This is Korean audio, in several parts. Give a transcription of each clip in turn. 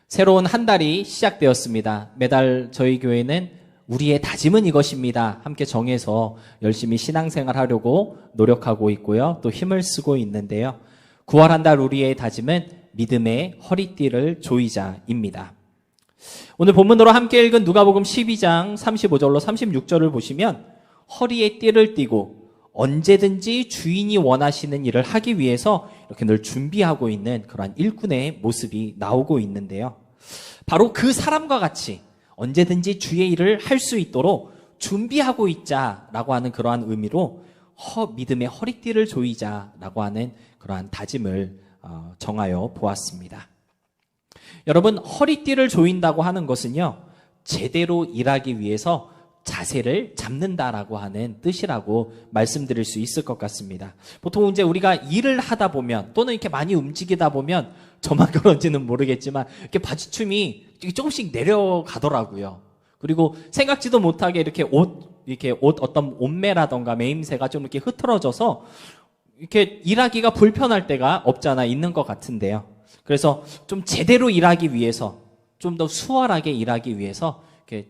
새로운 한 달이 시작되었습니다. 매달 저희 교회는 우리의 다짐은 이것입니다. 함께 정해서 열심히 신앙생활 하려고 노력하고 있고요. 또 힘을 쓰고 있는데요. 9월 한 달 우리의 다짐은 믿음의 허리띠를 조이자입니다. 오늘 본문으로 함께 읽은 누가복음 12장 35절로 36절을 보시면 허리에 띠를 띠고 언제든지 주인이 원하시는 일을 하기 위해서 이렇게 늘 준비하고 있는 그러한 일꾼의 모습이 나오고 있는데요. 바로 그 사람과 같이 언제든지 주의 일을 할 수 있도록 준비하고 있자라고 하는 그러한 의미로 믿음의 허리띠를 조이자라고 하는 그러한 다짐을 정하여 보았습니다. 여러분, 허리띠를 조인다고 하는 것은요, 제대로 일하기 위해서 자세를 잡는다라고 하는 뜻이라고 말씀드릴 수 있을 것 같습니다. 보통 이제 우리가 일을 하다 보면 또는 이렇게 많이 움직이다 보면 저만 그런지는 모르겠지만 이렇게 바지춤이 조금씩 내려가더라고요. 그리고 생각지도 못하게 이렇게 옷 어떤 옷매라던가 매임새가 좀 이렇게 흐트러져서 이렇게 일하기가 불편할 때가 없잖아 있는 것 같은데요. 그래서 좀 제대로 일하기 위해서 좀 더 수월하게 일하기 위해서 이렇게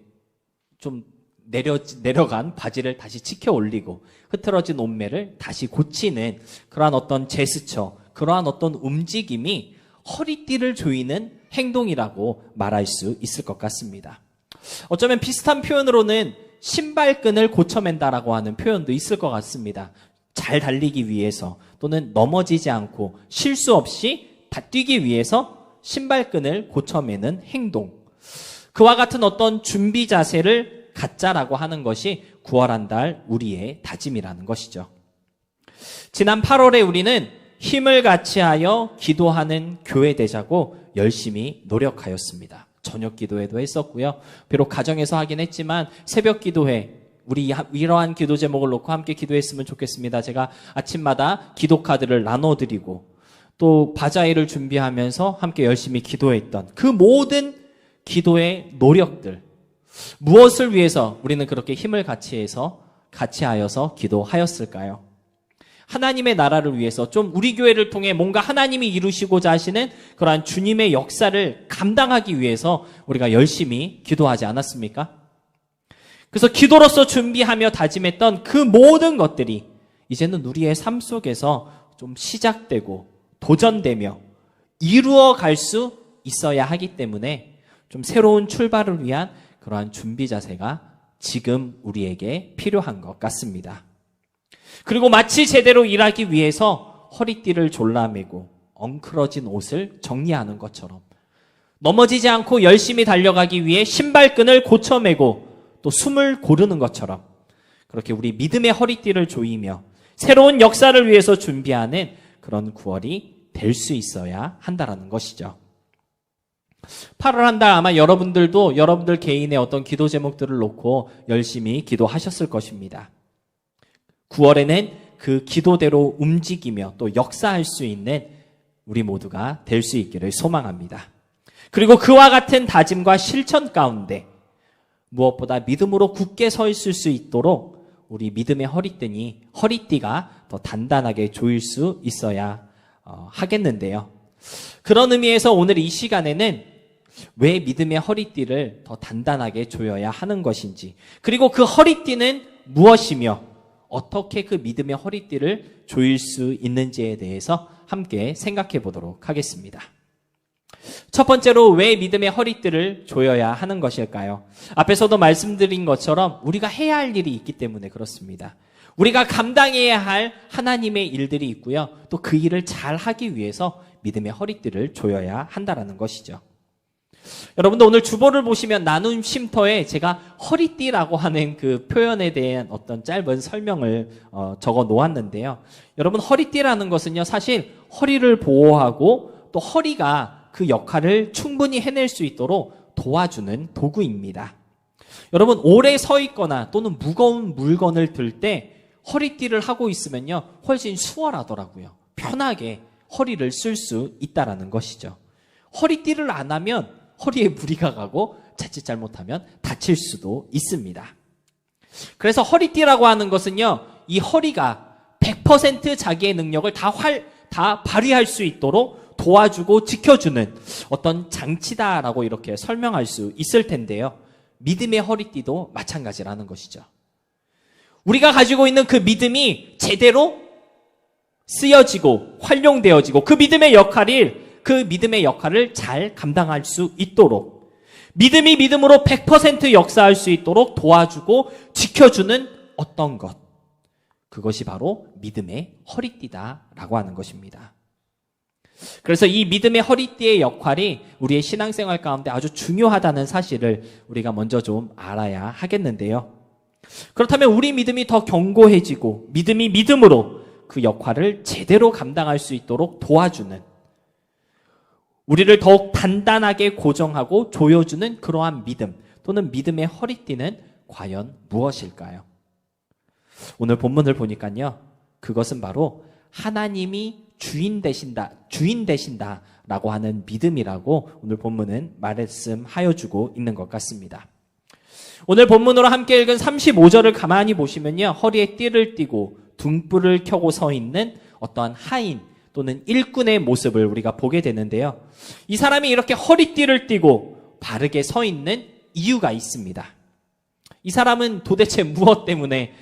좀 내려간 바지를 다시 치켜 올리고 흐트러진 옷매를 다시 고치는 그러한 어떤 제스처, 그러한 어떤 움직임이 허리띠를 조이는 행동이라고 말할 수 있을 것 같습니다. 어쩌면 비슷한 표현으로는 신발끈을 고쳐맨다라고 하는 표현도 있을 것 같습니다. 잘 달리기 위해서 또는 넘어지지 않고 실수 없이 뛰기 위해서 신발끈을 고쳐매는 행동. 그와 같은 어떤 준비 자세를 갖자라고 하는 것이 9월 한 달 우리의 다짐이라는 것이죠. 지난 8월에 우리는 힘을 같이하여 기도하는 교회 되자고 열심히 노력하였습니다. 저녁 기도회도 했었고요. 비록 가정에서 하긴 했지만 새벽 기도회, 우리 이러한 기도 제목을 놓고 함께 기도했으면 좋겠습니다. 제가 아침마다 기도 카드를 나눠드리고 또 바자회를 준비하면서 함께 열심히 기도했던 그 모든 기도의 노력들, 무엇을 위해서 우리는 그렇게 힘을 같이하여서 기도하였을까요? 하나님의 나라를 위해서 좀 우리 교회를 통해 뭔가 하나님이 이루시고자 하시는 그러한 주님의 역사를 감당하기 위해서 우리가 열심히 기도하지 않았습니까? 그래서 기도로서 준비하며 다짐했던 그 모든 것들이 이제는 우리의 삶 속에서 좀 시작되고 도전되며 이루어갈 수 있어야 하기 때문에 좀 새로운 출발을 위한 그러한 준비 자세가 지금 우리에게 필요한 것 같습니다. 그리고 마치 제대로 일하기 위해서 허리띠를 졸라매고 엉클어진 옷을 정리하는 것처럼 넘어지지 않고 열심히 달려가기 위해 신발끈을 고쳐매고 또 숨을 고르는 것처럼 그렇게 우리 믿음의 허리띠를 조이며 새로운 역사를 위해서 준비하는 그런 9월이 될 수 있어야 한다라는 것이죠. 8월 한 달 아마 여러분들도 여러분들 개인의 어떤 기도 제목들을 놓고 열심히 기도하셨을 것입니다. 9월에는 그 기도대로 움직이며 또 역사할 수 있는 우리 모두가 될 수 있기를 소망합니다. 그리고 그와 같은 다짐과 실천 가운데 무엇보다 믿음으로 굳게 서 있을 수 있도록 우리 믿음의 허리띠가 더 단단하게 조일 수 있어야 하겠는데요. 그런 의미에서 오늘 이 시간에는 왜 믿음의 허리띠를 더 단단하게 조여야 하는 것인지, 그리고 그 허리띠는 무엇이며 어떻게 그 믿음의 허리띠를 조일 수 있는지에 대해서 함께 생각해 보도록 하겠습니다. 첫 번째로 왜 믿음의 허리띠를 조여야 하는 것일까요? 앞에서도 말씀드린 것처럼 우리가 해야 할 일이 있기 때문에 그렇습니다. 우리가 감당해야 할 하나님의 일들이 있고요. 또 그 일을 잘 하기 위해서 믿음의 허리띠를 조여야 한다는 것이죠. 여러분들 오늘 주보를 보시면 나눔 쉼터에 제가 허리띠라고 하는 그 표현에 대한 어떤 짧은 설명을 적어 놓았는데요. 여러분, 허리띠라는 것은요, 사실 허리를 보호하고 또 허리가 그 역할을 충분히 해낼 수 있도록 도와주는 도구입니다. 여러분, 오래 서 있거나 또는 무거운 물건을 들 때 허리띠를 하고 있으면요, 훨씬 수월하더라고요. 편하게 허리를 쓸 수 있다라는 것이죠. 허리띠를 안 하면 허리에 무리가 가고 자칫 잘못하면 다칠 수도 있습니다. 그래서 허리띠라고 하는 것은요, 이 허리가 100% 자기의 능력을 다 발휘할 수 있도록 도와주고 지켜주는 어떤 장치다라고 이렇게 설명할 수 있을 텐데요. 믿음의 허리띠도 마찬가지라는 것이죠. 우리가 가지고 있는 그 믿음이 제대로 쓰여지고 활용되어지고 그 믿음의 역할을 잘 감당할 수 있도록 믿음이 믿음으로 100% 역사할 수 있도록 도와주고 지켜주는 어떤 것, 그것이 바로 믿음의 허리띠다라고 하는 것입니다. 그래서 이 믿음의 허리띠의 역할이 우리의 신앙생활 가운데 아주 중요하다는 사실을 우리가 먼저 좀 알아야 하겠는데요. 그렇다면 우리 믿음이 더 견고해지고 믿음이 믿음으로 그 역할을 제대로 감당할 수 있도록 도와주는, 우리를 더욱 단단하게 고정하고 조여주는 그러한 믿음 또는 믿음의 허리띠는 과연 무엇일까요? 오늘 본문을 보니까요, 그것은 바로 하나님이 주인 되신다라고 하는 믿음이라고 오늘 본문은 말씀하여 주고 있는 것 같습니다. 오늘 본문으로 함께 읽은 35절을 가만히 보시면요, 허리에 띠를 띠고 등불을 켜고 서 있는 어떠한 하인 또는 일꾼의 모습을 우리가 보게 되는데요. 이 사람이 이렇게 허리띠를 띠고 바르게 서 있는 이유가 있습니다. 이 사람은 도대체 무엇 때문에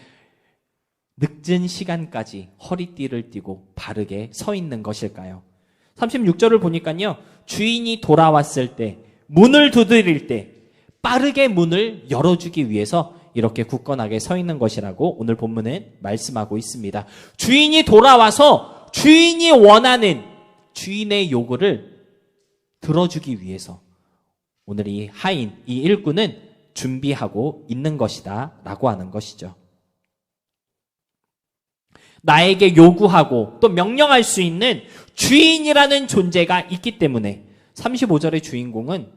늦은 시간까지 허리띠를 띠고 바르게 서 있는 것일까요? 36절을 보니까요, 주인이 돌아왔을 때, 문을 두드릴 때 빠르게 문을 열어주기 위해서 이렇게 굳건하게 서 있는 것이라고 오늘 본문은 말씀하고 있습니다. 주인이 돌아와서 주인이 원하는 주인의 요구를 들어주기 위해서 오늘 이 하인, 이 일꾼은 준비하고 있는 것이다 라고 하는 것이죠. 나에게 요구하고 또 명령할 수 있는 주인이라는 존재가 있기 때문에 35절의 주인공은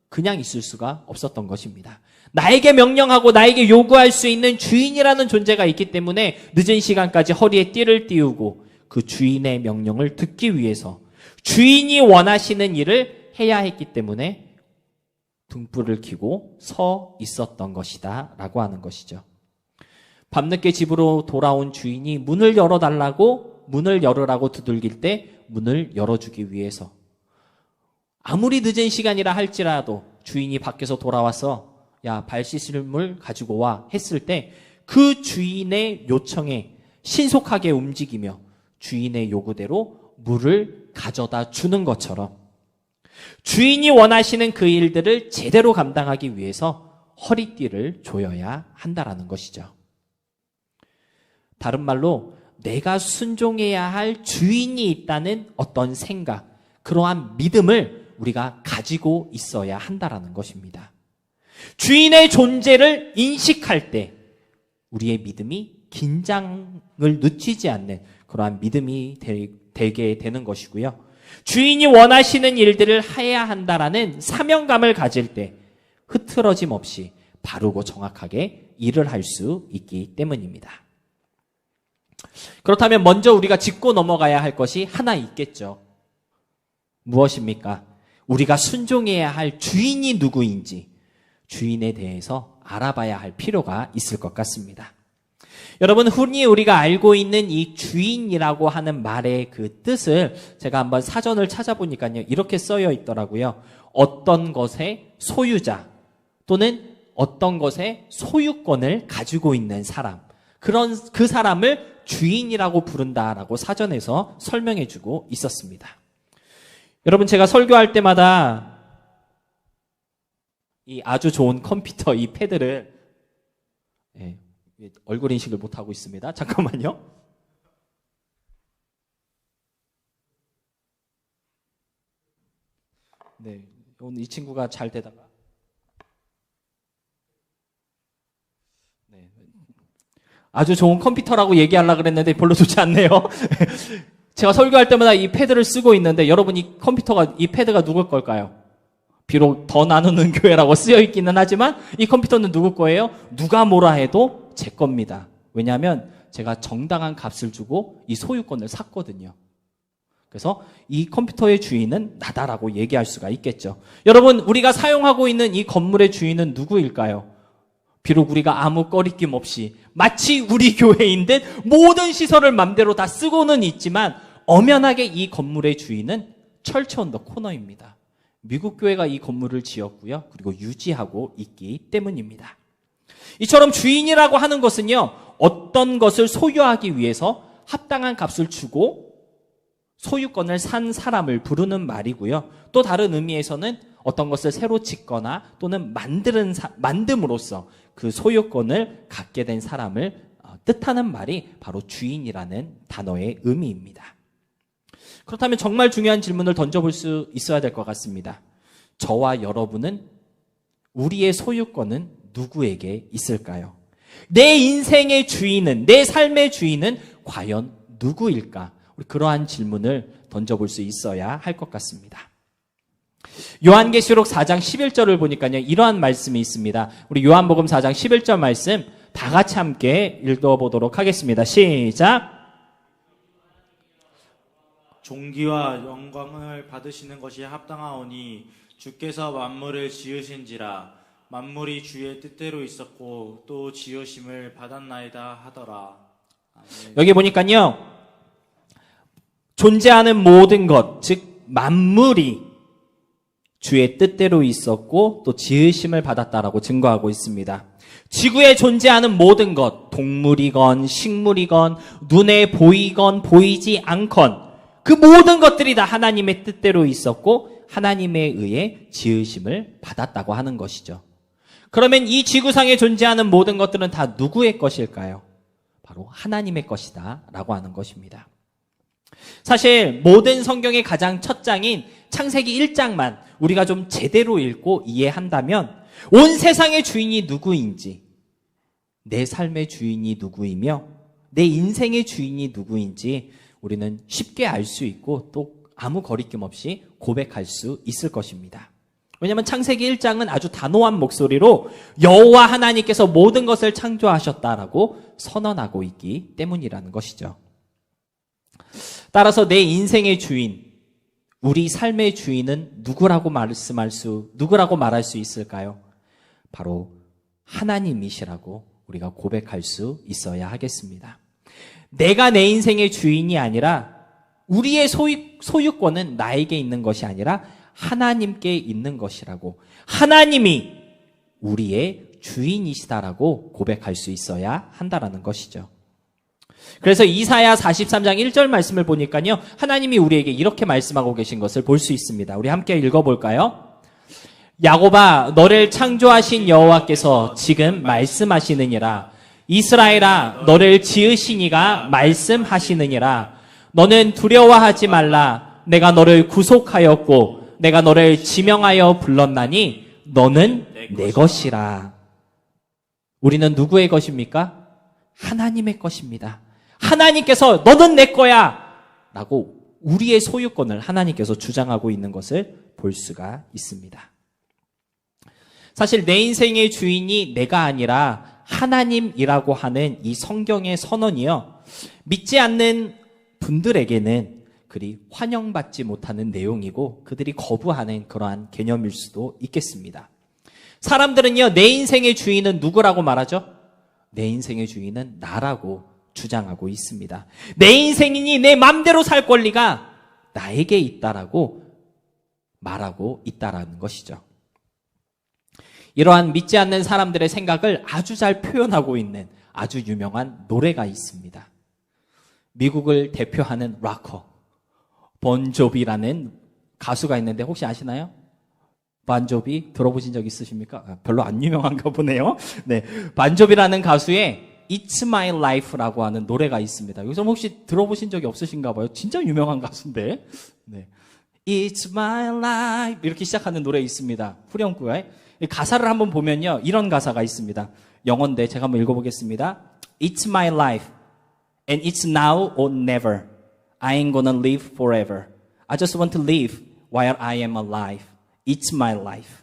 그냥 있을 수가 없었던 것입니다. 나에게 명령하고 나에게 요구할 수 있는 주인이라는 존재가 있기 때문에 늦은 시간까지 허리에 띠를 띄우고 그 주인의 명령을 듣기 위해서 주인이 원하시는 일을 해야 했기 때문에 등불을 켜고 서 있었던 것이다 라고 하는 것이죠. 밤늦게 집으로 돌아온 주인이 문을 열으라고 두들길 때 문을 열어주기 위해서, 아무리 늦은 시간이라 할지라도 주인이 밖에서 돌아와서 야, 발 씻을 물 가지고 와 했을 때 그 주인의 요청에 신속하게 움직이며 주인의 요구대로 물을 가져다 주는 것처럼 주인이 원하시는 그 일들을 제대로 감당하기 위해서 허리띠를 조여야 한다라는 것이죠. 다른 말로 내가 순종해야 할 주인이 있다는 어떤 생각, 그러한 믿음을 우리가 가지고 있어야 한다라는 것입니다. 주인의 존재를 인식할 때 우리의 믿음이 긴장을 늦추지 않는 그러한 믿음이 되게 되는 것이고요. 주인이 원하시는 일들을 해야 한다라는 사명감을 가질 때 흐트러짐 없이 바르고 정확하게 일을 할 수 있기 때문입니다. 그렇다면 먼저 우리가 짚고 넘어가야 할 것이 하나 있겠죠. 무엇입니까? 우리가 순종해야 할 주인이 누구인지 주인에 대해서 알아봐야 할 필요가 있을 것 같습니다. 여러분, 흔히 우리가 알고 있는 이 주인이라고 하는 말의 그 뜻을 제가 한번 사전을 찾아보니까요, 이렇게 쓰여 있더라고요. 어떤 것의 소유자 또는 어떤 것의 소유권을 가지고 있는 사람, 그 사람을 주인이라고 부른다라고 사전에서 설명해주고 있었습니다. 여러분, 제가 설교할 때마다 이 아주 좋은 컴퓨터 이 패드를 얼굴 인식을 못하고 있습니다. 잠깐만요. 네, 오늘 이 친구가 잘 되다가 아주 좋은 컴퓨터라고 얘기하려고 그랬는데 별로 좋지 않네요. 제가 설교할 때마다 이 패드를 쓰고 있는데 여러분, 이 패드가 누굴 걸까요? 비록 더 나누는 교회라고 쓰여 있기는 하지만 이 컴퓨터는 누구 거예요? 누가 뭐라 해도 제 겁니다. 왜냐하면 제가 정당한 값을 주고 이 소유권을 샀거든요. 그래서 이 컴퓨터의 주인은 나다라고 얘기할 수가 있겠죠. 여러분, 우리가 사용하고 있는 이 건물의 주인은 누구일까요? 비록 우리가 아무 꺼리낌 없이 마치 우리 교회인 듯 모든 시설을 맘대로 다 쓰고는 있지만 엄연하게 이 건물의 주인은 철치 온 더 코너입니다. 미국 교회가 이 건물을 지었고요. 그리고 유지하고 있기 때문입니다. 이처럼 주인이라고 하는 것은요, 어떤 것을 소유하기 위해서 합당한 값을 주고 소유권을 산 사람을 부르는 말이고요. 또 다른 의미에서는 어떤 것을 새로 짓거나 또는 만듦으로써 그 소유권을 갖게 된 사람을 뜻하는 말이 바로 주인이라는 단어의 의미입니다. 그렇다면 정말 중요한 질문을 던져볼 수 있어야 될 것 같습니다. 저와 여러분은 우리의 소유권은 누구에게 있을까요? 내 인생의 주인은, 내 삶의 주인은 과연 누구일까? 우리 그러한 질문을 던져볼 수 있어야 할 것 같습니다. 요한계시록 4장 11절을 보니까요, 이러한 말씀이 있습니다. 우리 요한복음 4장 11절 말씀 다 같이 함께 읽어보도록 하겠습니다. 시작. 존귀와 영광을 받으시는 것이 합당하오니 주께서 만물을 지으신지라 만물이 주의 뜻대로 있었고 또 지으심을 받았나이다 하더라. 아멘. 여기 보니까요, 존재하는 모든 것, 즉 만물이 주의 뜻대로 있었고 또 지으심을 받았다라고 증거하고 있습니다. 지구에 존재하는 모든 것, 동물이건 식물이건 눈에 보이건 보이지 않건 그 모든 것들이 다 하나님의 뜻대로 있었고 하나님에 의해 지으심을 받았다고 하는 것이죠. 그러면 이 지구상에 존재하는 모든 것들은 다 누구의 것일까요? 바로 하나님의 것이다 라고 하는 것입니다. 사실 모든 성경의 가장 첫 장인 창세기 1장만 우리가 좀 제대로 읽고 이해한다면 온 세상의 주인이 누구인지, 내 삶의 주인이 누구이며 내 인생의 주인이 누구인지 우리는 쉽게 알 수 있고 또 아무 거리낌 없이 고백할 수 있을 것입니다. 왜냐하면 창세기 1장은 아주 단호한 목소리로 여호와 하나님께서 모든 것을 창조하셨다라고 선언하고 있기 때문이라는 것이죠. 따라서 내 인생의 주인, 우리 삶의 주인은 누구라고 말할 수 있을까요? 바로 하나님이시라고 우리가 고백할 수 있어야 하겠습니다. 내가 내 인생의 주인이 아니라 우리의 소유권은 나에게 있는 것이 아니라 하나님께 있는 것이라고, 하나님이 우리의 주인이시다라고 고백할 수 있어야 한다라는 것이죠. 그래서 이사야 43장 1절 말씀을 보니까요, 하나님이 우리에게 이렇게 말씀하고 계신 것을 볼 수 있습니다. 우리 함께 읽어볼까요? 야곱아, 너를 창조하신 여호와께서 지금 말씀하시느니라. 이스라엘아, 너를 지으신 이가 말씀하시느니라. 너는 두려워하지 말라. 내가 너를 구속하였고 내가 너를 지명하여 불렀나니 너는 내 것이라. 우리는 누구의 것입니까? 하나님의 것입니다. 하나님께서 너는 내 거야 라고 우리의 소유권을 하나님께서 주장하고 있는 것을 볼 수가 있습니다. 사실 내 인생의 주인이 내가 아니라 하나님이라고 하는 이 성경의 선언이요, 믿지 않는 분들에게는 그리 환영받지 못하는 내용이고 그들이 거부하는 그러한 개념일 수도 있겠습니다. 사람들은요, 내 인생의 주인은 누구라고 말하죠? 내 인생의 주인은 나라고 주장하고 있습니다. 내 인생이니 내 맘대로 살 권리가 나에게 있다라고 말하고 있다라는 것이죠. 이러한 믿지 않는 사람들의 생각을 아주 잘 표현하고 있는 아주 유명한 노래가 있습니다. 미국을 대표하는 락커 본조비라는 가수가 있는데 혹시 아시나요? 본조비 들어보신 적 있으십니까? 별로 안 유명한가 보네요. 네, 본조비라는 가수의 It's My Life라고 하는 노래가 있습니다. 여기서 혹시 들어보신 적이 없으신가 봐요. 진짜 유명한 가수인데. 네, It's My Life 이렇게 시작하는 노래 있습니다. 후렴구에 가사를 한번 보면요, 이런 가사가 있습니다. 영어인데 제가 한번 읽어보겠습니다. It's my life and it's now or never. I ain't gonna live forever. I just want to live while I am alive. It's my life.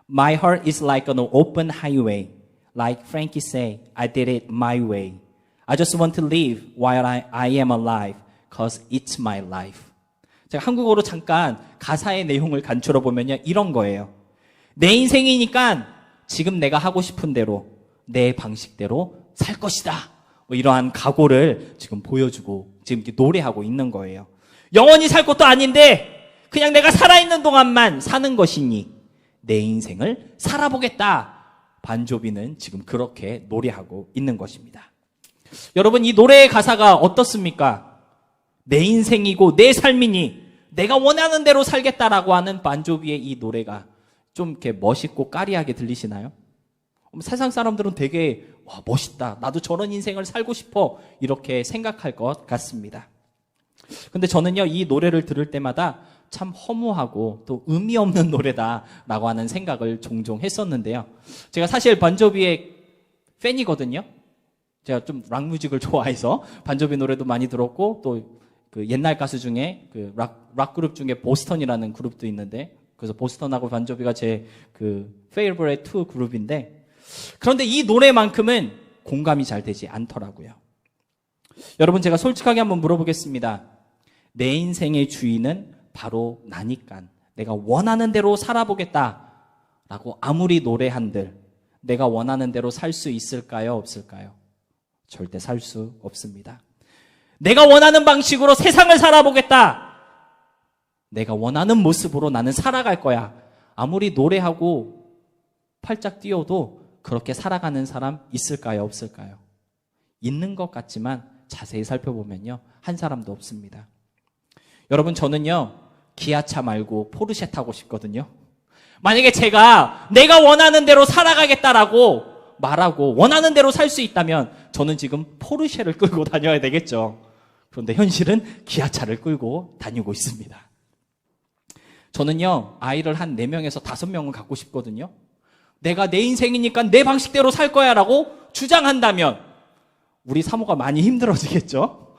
My heart is like an open highway. Like Frankie say, I did it my way. I just want to live while I am alive. Cause it's my life. 제가 한국어로 잠깐 가사의 내용을 간추려 보면요, 이런 거예요. 내 인생이니까 지금 내가 하고 싶은 대로 내 방식대로 살 것이다. 뭐 이러한 각오를 지금 보여주고 지금 이렇게 노래하고 있는 거예요. 영원히 살 것도 아닌데 그냥 내가 살아있는 동안만 사는 것이니 내 인생을 살아보겠다. 반조비는 지금 그렇게 노래하고 있는 것입니다. 여러분, 이 노래의 가사가 어떻습니까? 내 인생이고 내 삶이니 내가 원하는 대로 살겠다라고 하는 반조비의 이 노래가 좀 이렇게 멋있고 까리하게 들리시나요? 세상 사람들은 되게 와, 멋있다. 나도 저런 인생을 살고 싶어. 이렇게 생각할 것 같습니다. 근데 저는요, 이 노래를 들을 때마다 참 허무하고 또 의미 없는 노래다라고 하는 생각을 종종 했었는데요. 제가 사실 반조비의 팬이거든요. 제가 좀 락뮤직을 좋아해서 반조비 노래도 많이 들었고 또 그 옛날 가수 중에 그 락 그룹 중에 보스턴이라는 그룹도 있는데 그래서 보스턴하고 반조비가 제 그 페이버릿 투 그룹인데 그런데 이 노래만큼은 공감이 잘 되지 않더라고요. 여러분, 제가 솔직하게 한번 물어보겠습니다. 내 인생의 주인은 바로 나니까 내가 원하는 대로 살아보겠다라고 아무리 노래한들 내가 원하는 대로 살 수 있을까요? 없을까요? 절대 살 수 없습니다. 내가 원하는 방식으로 세상을 살아보겠다. 내가 원하는 모습으로 나는 살아갈 거야. 아무리 노래하고 팔짝 뛰어도 그렇게 살아가는 사람 있을까요? 없을까요? 있는 것 같지만 자세히 살펴보면요, 한 사람도 없습니다. 여러분, 저는요, 기아차 말고 포르쉐 타고 싶거든요. 만약에 내가 원하는 대로 살아가겠다라고 말하고 원하는 대로 살 수 있다면 저는 지금 포르쉐를 끌고 다녀야 되겠죠. 그런데 현실은 기아차를 끌고 다니고 있습니다. 저는요, 아이를 한 4명에서 5명은 갖고 싶거든요. 내가 내 인생이니까 내 방식대로 살 거야 라고 주장한다면 우리 사모가 많이 힘들어지겠죠.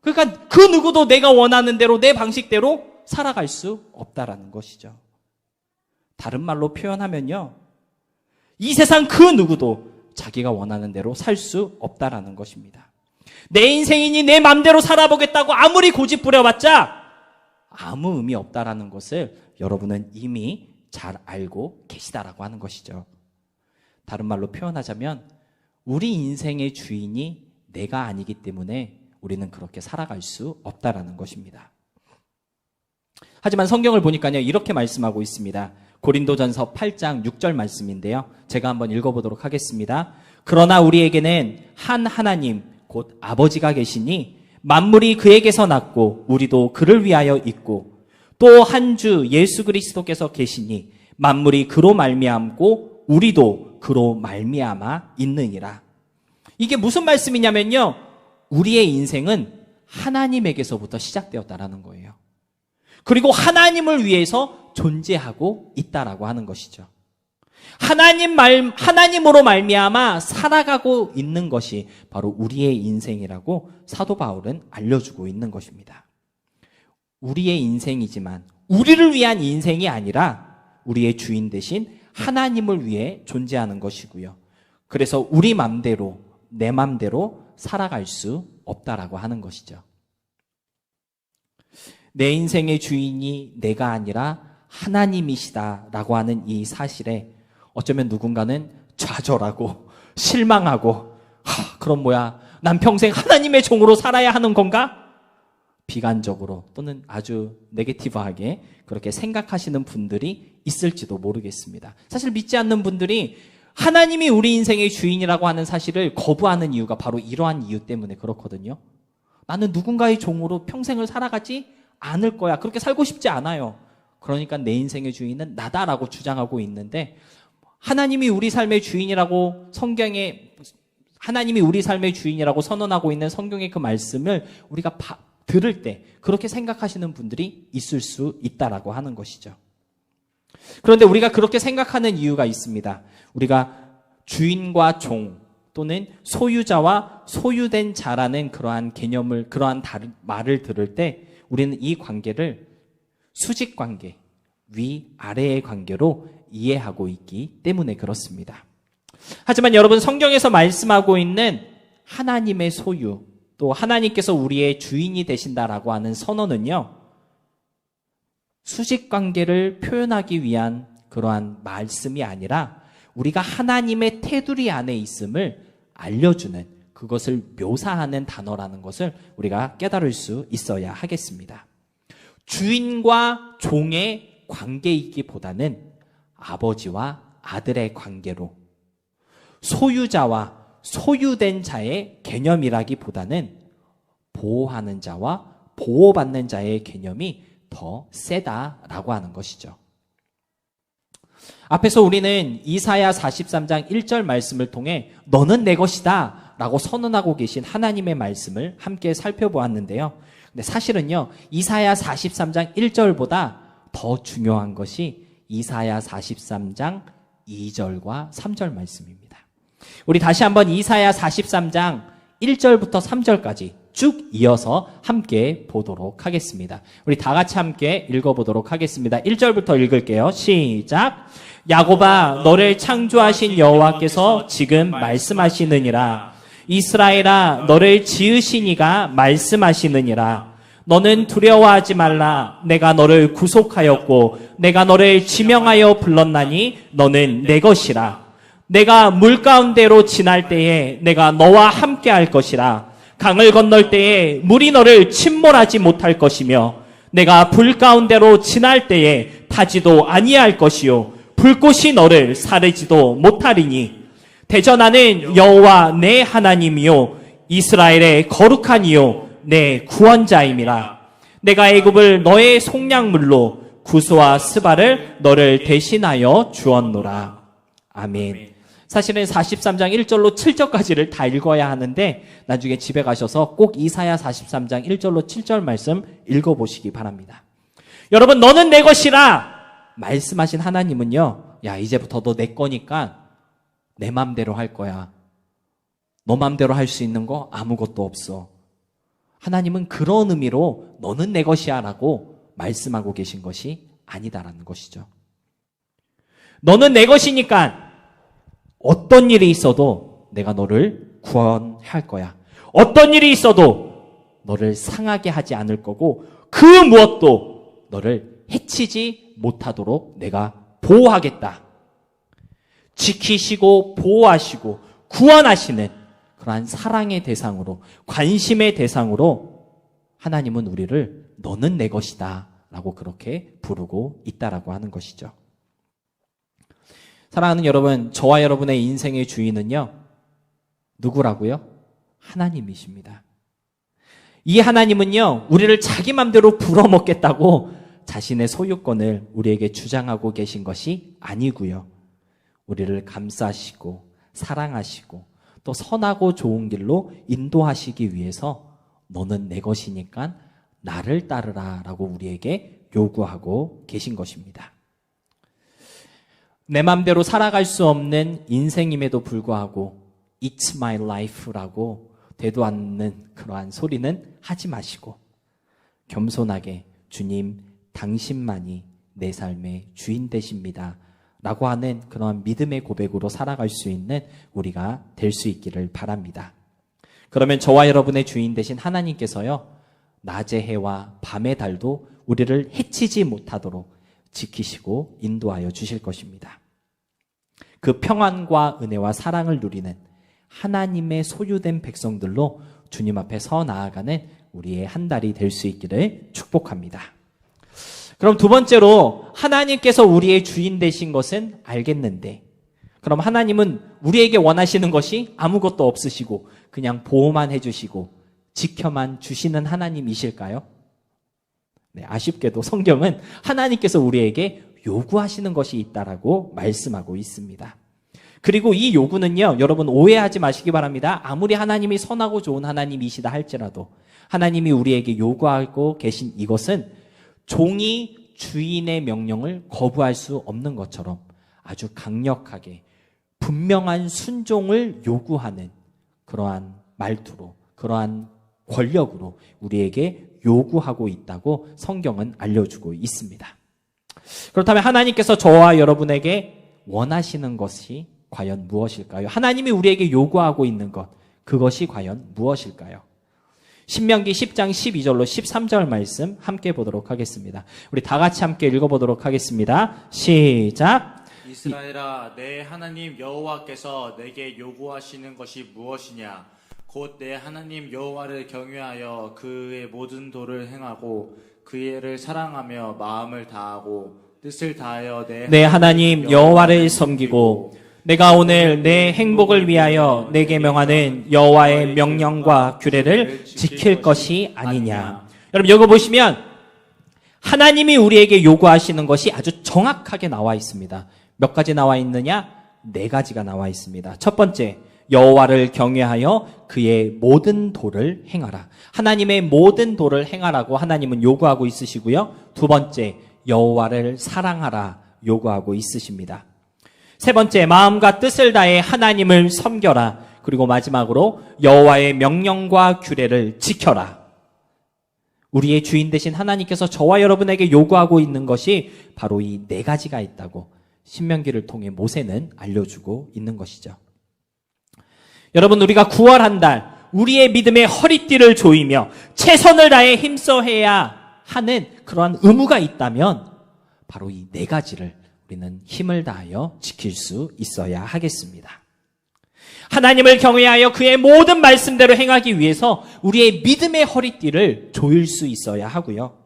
그러니까 그 누구도 내가 원하는 대로 내 방식대로 살아갈 수 없다라는 것이죠. 다른 말로 표현하면요, 이 세상 그 누구도 자기가 원하는 대로 살 수 없다라는 것입니다. 내 인생이니 내 맘대로 살아보겠다고 아무리 고집 부려봤자 아무 의미 없다라는 것을 여러분은 이미 잘 알고 계시다라고 하는 것이죠. 다른 말로 표현하자면 우리 인생의 주인이 내가 아니기 때문에 우리는 그렇게 살아갈 수 없다라는 것입니다. 하지만 성경을 보니까요, 이렇게 말씀하고 있습니다. 고린도전서 8장 6절 말씀인데요. 제가 한번 읽어보도록 하겠습니다. 그러나 우리에게는 한 하나님 곧 아버지가 계시니 만물이 그에게서 났고 우리도 그를 위하여 있고 또 한 주 예수 그리스도께서 계시니 만물이 그로 말미암고 우리도 그로 말미암아 있느니라. 이게 무슨 말씀이냐면요, 우리의 인생은 하나님에게서부터 시작되었다라는 거예요. 그리고 하나님을 위해서 존재하고 있다라고 하는 것이죠. 하나님으로 말미암아 살아가고 있는 것이 바로 우리의 인생이라고 사도 바울은 알려주고 있는 것입니다. 우리의 인생이지만 우리를 위한 인생이 아니라 우리의 주인 대신 하나님을 위해 존재하는 것이고요. 그래서 우리 맘대로, 내 맘대로 살아갈 수 없다라고 하는 것이죠. 내 인생의 주인이 내가 아니라 하나님이시다라고 하는 이 사실에 어쩌면 누군가는 좌절하고 실망하고 그럼 뭐야, 난 평생 하나님의 종으로 살아야 하는 건가? 비관적으로 또는 아주 네게티브하게 그렇게 생각하시는 분들이 있을지도 모르겠습니다. 사실 믿지 않는 분들이 하나님이 우리 인생의 주인이라고 하는 사실을 거부하는 이유가 바로 이러한 이유 때문에 그렇거든요. 나는 누군가의 종으로 평생을 살아가지 않을 거야. 그렇게 살고 싶지 않아요. 그러니까 내 인생의 주인은 나다라고 주장하고 있는데, 하나님이 우리 삶의 주인이라고 하나님이 우리 삶의 주인이라고 선언하고 있는 성경의 그 말씀을 우리가 들을 때 그렇게 생각하시는 분들이 있을 수 있다라고 하는 것이죠. 그런데 우리가 그렇게 생각하는 이유가 있습니다. 우리가 주인과 종 또는 소유자와 소유된 자라는 그러한 개념을, 그러한 말을 들을 때 우리는 이 관계를 수직 관계, 위아래의 관계로 이해하고 있기 때문에 그렇습니다. 하지만 여러분, 성경에서 말씀하고 있는 하나님의 소유, 또 하나님께서 우리의 주인이 되신다라고 하는 선언은요, 수직 관계를 표현하기 위한 그러한 말씀이 아니라 우리가 하나님의 테두리 안에 있음을 알려주는, 그것을 묘사하는 단어라는 것을 우리가 깨달을 수 있어야 하겠습니다. 주인과 종의 관계이기보다는 아버지와 아들의 관계로, 소유자와 소유된 자의 개념이라기보다는 보호하는 자와 보호받는 자의 개념이 더 세다라고 하는 것이죠. 앞에서 우리는 이사야 43장 1절 말씀을 통해 너는 내 것이다 라고 선언하고 계신 하나님의 말씀을 함께 살펴보았는데요. 근데 사실은요, 이사야 43장 1절보다 더 중요한 것이 이사야 43장 2절과 3절 말씀입니다. 우리 다시 한번 이사야 43장 1절부터 3절까지 쭉 이어서 함께 보도록 하겠습니다. 우리 다 같이 함께 읽어보도록 하겠습니다. 1절부터 읽을게요. 시작. 야곱아, 너를 창조하신 여호와께서 지금 말씀하시느니라. 이스라엘아, 너를 지으신 이가 말씀하시느니라. 너는 두려워하지 말라. 내가 너를 구속하였고 내가 너를 지명하여 불렀나니 너는 내 것이라. 내가 물 가운데로 지날 때에 내가 너와 함께 할 것이라. 강을 건널 때에 물이 너를 침몰하지 못할 것이며 내가 불 가운데로 지날 때에 타지도 아니할 것이요 불꽃이 너를 사르지도 못하리니 대전하는 여호와 내 하나님이요 이스라엘의 거룩한 이요 내 구원자임이라. 내가 애굽을 너의 속량물로 구스와 스바를 너를 대신하여 주었노라. 아멘. 사실은 43장 1절로 7절까지를 다 읽어야 하는데 나중에 집에 가셔서 꼭 이사야 43장 1절로 7절 말씀 읽어보시기 바랍니다. 여러분, 너는 내 것이라 말씀하신 하나님은요, 야, 이제부터 너 내 거니까 내 맘대로 할 거야. 너 맘대로 할 수 있는 거 아무것도 없어. 하나님은 그런 의미로 너는 내 것이야 라고 말씀하고 계신 것이 아니다라는 것이죠. 너는 내 것이니까 어떤 일이 있어도 내가 너를 구원할 거야. 어떤 일이 있어도 너를 상하게 하지 않을 거고 그 무엇도 너를 해치지 못하도록 내가 보호하겠다. 지키시고 보호하시고 구원하시는 그러한 사랑의 대상으로, 관심의 대상으로 하나님은 우리를 너는 내 것이다 라고 그렇게 부르고 있다라고 하는 것이죠. 사랑하는 여러분, 저와 여러분의 인생의 주인은요, 누구라고요? 하나님이십니다. 이 하나님은요, 우리를 자기 맘대로 불어먹겠다고 자신의 소유권을 우리에게 주장하고 계신 것이 아니고요. 우리를 감싸시고 사랑하시고 또 선하고 좋은 길로 인도하시기 위해서 너는 내 것이니까 나를 따르라 라고 우리에게 요구하고 계신 것입니다. 내 맘대로 살아갈 수 없는 인생임에도 불구하고 It's my life라고 되도 않는 그러한 소리는 하지 마시고 겸손하게 주님 당신만이 내 삶의 주인 되십니다 라고 하는 그러한 믿음의 고백으로 살아갈 수 있는 우리가 될 수 있기를 바랍니다. 그러면 저와 여러분의 주인 되신 하나님께서요, 낮의 해와 밤의 달도 우리를 해치지 못하도록 지키시고 인도하여 주실 것입니다. 그 평안과 은혜와 사랑을 누리는 하나님의 소유된 백성들로 주님 앞에 서 나아가는 우리의 한 달이 될 수 있기를 축복합니다. 그럼 두 번째로, 하나님께서 우리의 주인 되신 것은 알겠는데, 그럼 하나님은 우리에게 원하시는 것이 아무것도 없으시고 그냥 보호만 해주시고 지켜만 주시는 하나님이실까요? 네, 아쉽게도 성경은 하나님께서 우리에게 요구하시는 것이 있다라고 말씀하고 있습니다. 그리고 이 요구는요, 여러분 오해하지 마시기 바랍니다. 아무리 하나님이 선하고 좋은 하나님이시다 할지라도 하나님이 우리에게 요구하고 계신 이것은 종이 주인의 명령을 거부할 수 없는 것처럼 아주 강력하게 분명한 순종을 요구하는 그러한 말투로, 그러한 권력으로 우리에게 요구하고 있다고 성경은 알려주고 있습니다. 그렇다면 하나님께서 저와 여러분에게 원하시는 것이 과연 무엇일까요? 하나님이 우리에게 요구하고 있는 것, 그것이 과연 무엇일까요? 신명기 10장 12절로 13절 말씀 함께 보도록 하겠습니다. 우리 다 같이 함께 읽어보도록 하겠습니다. 시작. 이스라엘아, 내 하나님 여호와께서 내게 요구하시는 것이 무엇이냐? 곧 내 하나님 여호와를 경외하여 그의 모든 도를 행하고 그를 사랑하며 마음을 다하고 뜻을 다하여 내 하나님 여호와를 섬기고 내가 오늘 내 행복을 위하여 내게 명하는 여호와의 명령과 규례를 지킬 것이 아니냐. 여러분 여기 보시면 하나님이 우리에게 요구하시는 것이 아주 정확하게 나와 있습니다. 몇 가지 나와 있느냐? 4가지가 나와 있습니다. 첫 번째, 여호와를 경외하여 그의 모든 도를 행하라. 하나님의 모든 도를 행하라고 하나님은 요구하고 있으시고요. 두 번째, 여호와를 사랑하라 요구하고 있으십니다. 세 번째, 마음과 뜻을 다해 하나님을 섬겨라. 그리고 마지막으로 여호와의 명령과 규례를 지켜라. 우리의 주인 되신 하나님께서 저와 여러분에게 요구하고 있는 것이 바로 이 4가지가 있다고 신명기를 통해 모세는 알려주고 있는 것이죠. 여러분, 우리가 9월 한 달 우리의 믿음의 허리띠를 조이며 최선을 다해 힘써해야 하는 그러한 의무가 있다면 바로 이 4가지를 우리는 힘을 다하여 지킬 수 있어야 하겠습니다. 하나님을 경외하여 그의 모든 말씀대로 행하기 위해서 우리의 믿음의 허리띠를 조일 수 있어야 하고요.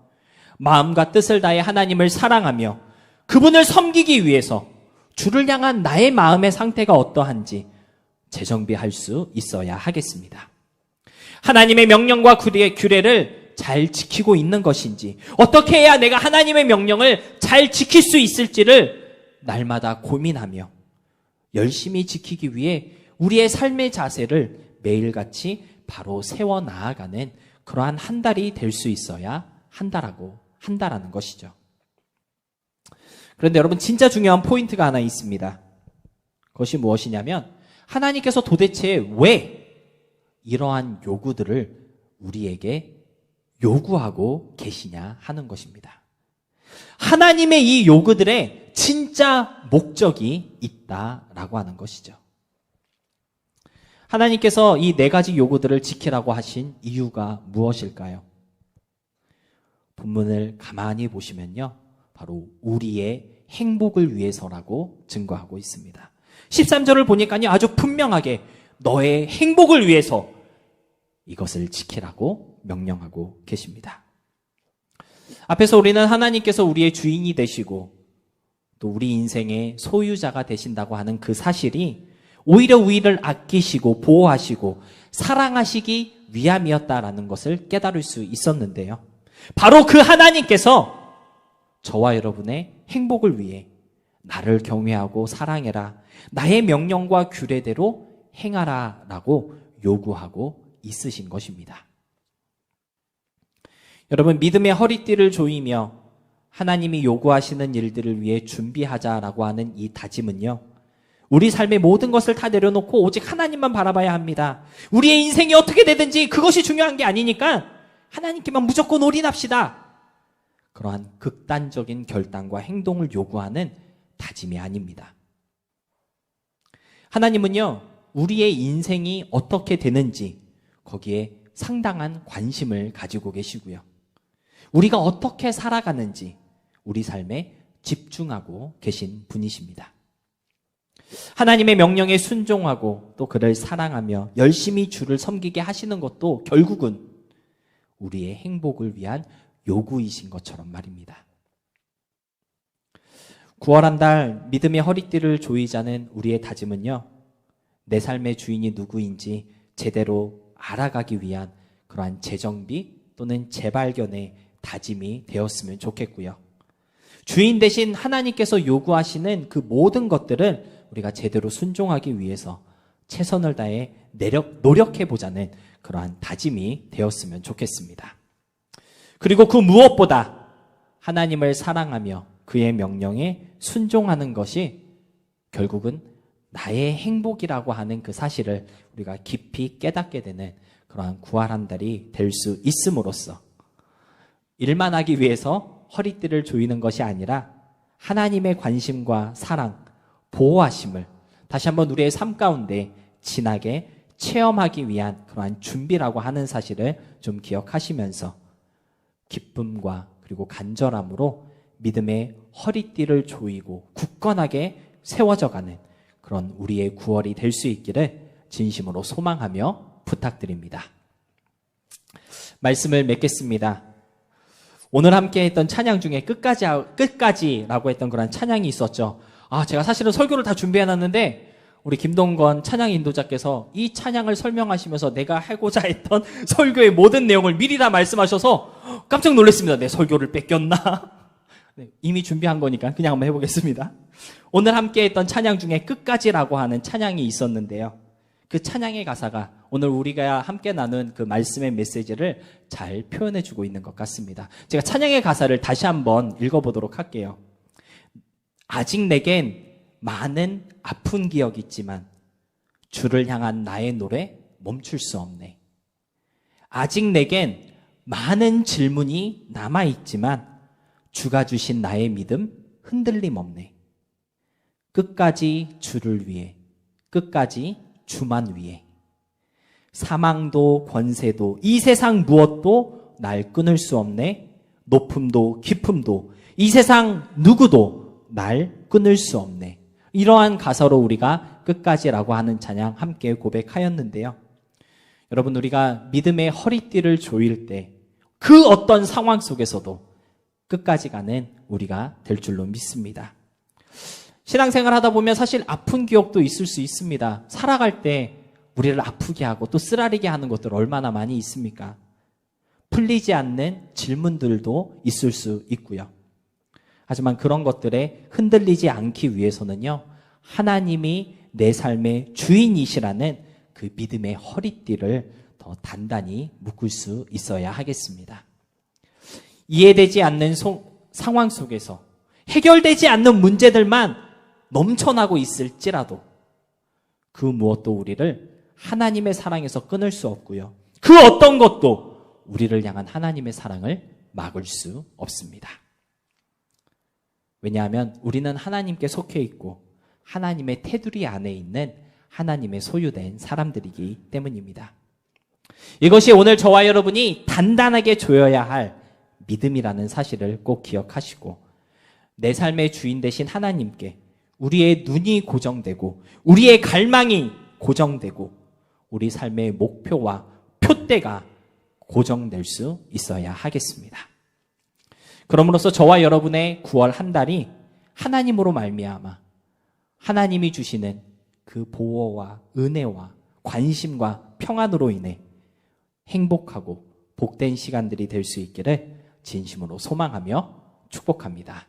마음과 뜻을 다해 하나님을 사랑하며 그분을 섬기기 위해서 주를 향한 나의 마음의 상태가 어떠한지 재정비할 수 있어야 하겠습니다. 하나님의 명령과 규례를 잘 지키고 있는 것인지, 어떻게 해야 내가 하나님의 명령을 잘 지킬 수 있을지를 날마다 고민하며 열심히 지키기 위해 우리의 삶의 자세를 매일같이 바로 세워 나아가는 그러한 한 달이 될 수 있어야 한다라는 것이죠. 그런데 여러분, 진짜 중요한 포인트가 하나 있습니다. 그것이 무엇이냐면 하나님께서 도대체 왜 이러한 요구들을 우리에게 요구하고 계시냐 하는 것입니다. 하나님의 이 요구들에 진짜 목적이 있다라고 하는 것이죠. 하나님께서 이 4가지 요구들을 지키라고 하신 이유가 무엇일까요? 본문을 가만히 보시면요, 바로 우리의 행복을 위해서라고 증거하고 있습니다. 13절을 보니까요, 아주 분명하게 너의 행복을 위해서 이것을 지키라고 명령하고 계십니다. 앞에서 우리는 하나님께서 우리의 주인이 되시고 또 우리 인생의 소유자가 되신다고 하는 그 사실이 오히려 우리를 아끼시고 보호하시고 사랑하시기 위함이었다라는 것을 깨달을 수 있었는데요. 바로 그 하나님께서 저와 여러분의 행복을 위해 나를 경외하고 사랑해라, 나의 명령과 규례대로 행하라라고 요구하고 있으신 것입니다. 여러분, 믿음의 허리띠를 조이며 하나님이 요구하시는 일들을 위해 준비하자라고 하는 이 다짐은요, 우리 삶의 모든 것을 다 내려놓고 오직 하나님만 바라봐야 합니다. 우리의 인생이 어떻게 되든지 그것이 중요한 게 아니니까 하나님께만 무조건 올인합시다. 그러한 극단적인 결단과 행동을 요구하는 다짐이 아닙니다. 하나님은요, 우리의 인생이 어떻게 되는지 거기에 상당한 관심을 가지고 계시고요. 우리가 어떻게 살아가는지 우리 삶에 집중하고 계신 분이십니다. 하나님의 명령에 순종하고 또 그를 사랑하며 열심히 주를 섬기게 하시는 것도 결국은 우리의 행복을 위한 요구이신 것처럼 말입니다. 9월 한 달 믿음의 허리띠를 조이자는 우리의 다짐은요, 내 삶의 주인이 누구인지 제대로 알아가기 위한 그러한 재정비 또는 재발견의 다짐이 되었으면 좋겠고요. 주인 대신 하나님께서 요구하시는 그 모든 것들을 우리가 제대로 순종하기 위해서 최선을 다해 노력해보자는 그러한 다짐이 되었으면 좋겠습니다. 그리고 그 무엇보다 하나님을 사랑하며 그의 명령에 순종하는 것이 결국은 나의 행복이라고 하는 그 사실을 우리가 깊이 깨닫게 되는 그러한 9월 한 달이 될 수 있음으로써 일만 하기 위해서 허리띠를 조이는 것이 아니라 하나님의 관심과 사랑, 보호하심을 다시 한번 우리의 삶 가운데 진하게 체험하기 위한 그러한 준비라고 하는 사실을 좀 기억하시면서 기쁨과 그리고 간절함으로 믿음의 허리띠를 조이고 굳건하게 세워져가는 그런 우리의 9월이 될 수 있기를 진심으로 소망하며 부탁드립니다. 말씀을 맺겠습니다. 오늘 함께 했던 찬양 중에 끝까지라고 했던 그런 찬양이 있었죠. 제가 사실은 설교를 다 준비해놨는데 우리 김동건 찬양 인도자께서 이 찬양을 설명하시면서 내가 하고자 했던 설교의 모든 내용을 미리 다 말씀하셔서 깜짝 놀랐습니다. 내 설교를 뺏겼나? 네, 이미 준비한 거니까 그냥 한번 해보겠습니다. 오늘 함께 했던 찬양 중에 끝까지라고 하는 찬양이 있었는데요. 그 찬양의 가사가 오늘 우리가 함께 나눈 그 말씀의 메시지를 잘 표현해주고 있는 것 같습니다. 제가 찬양의 가사를 다시 한번 읽어보도록 할게요. 아직 내겐 많은 아픈 기억이 있지만 주를 향한 나의 노래 멈출 수 없네. 아직 내겐 많은 질문이 남아있지만 주가 주신 나의 믿음 흔들림 없네. 끝까지 주를 위해, 끝까지 주만 위해. 사망도 권세도 이 세상 무엇도 날 끊을 수 없네. 높음도 깊음도 이 세상 누구도 날 끊을 수 없네. 이러한 가사로 우리가 끝까지라고 하는 찬양 함께 고백하였는데요. 여러분, 우리가 믿음의 허리띠를 조일 때 그 어떤 상황 속에서도 끝까지 가는 우리가 될 줄로 믿습니다. 신앙생활 하다 보면 사실 아픈 기억도 있을 수 있습니다. 살아갈 때 우리를 아프게 하고 또 쓰라리게 하는 것들 얼마나 많이 있습니까? 풀리지 않는 질문들도 있을 수 있고요. 하지만 그런 것들에 흔들리지 않기 위해서는요, 하나님이 내 삶의 주인이시라는 그 믿음의 허리띠를 더 단단히 묶을 수 있어야 하겠습니다. 이해되지 않는 상황 속에서 해결되지 않는 문제들만 넘쳐나고 있을지라도 그 무엇도 우리를 하나님의 사랑에서 끊을 수 없고요. 그 어떤 것도 우리를 향한 하나님의 사랑을 막을 수 없습니다. 왜냐하면 우리는 하나님께 속해 있고 하나님의 테두리 안에 있는 하나님의 소유된 사람들이기 때문입니다. 이것이 오늘 저와 여러분이 단단하게 조여야 할 믿음이라는 사실을 꼭 기억하시고 내 삶의 주인 되신 하나님께 우리의 눈이 고정되고 우리의 갈망이 고정되고 우리 삶의 목표와 표대가 고정될 수 있어야 하겠습니다. 그럼으로써 저와 여러분의 9월 한 달이 하나님으로 말미암아 하나님이 주시는 그 보호와 은혜와 관심과 평안으로 인해 행복하고 복된 시간들이 될 수 있기를 진심으로 소망하며 축복합니다.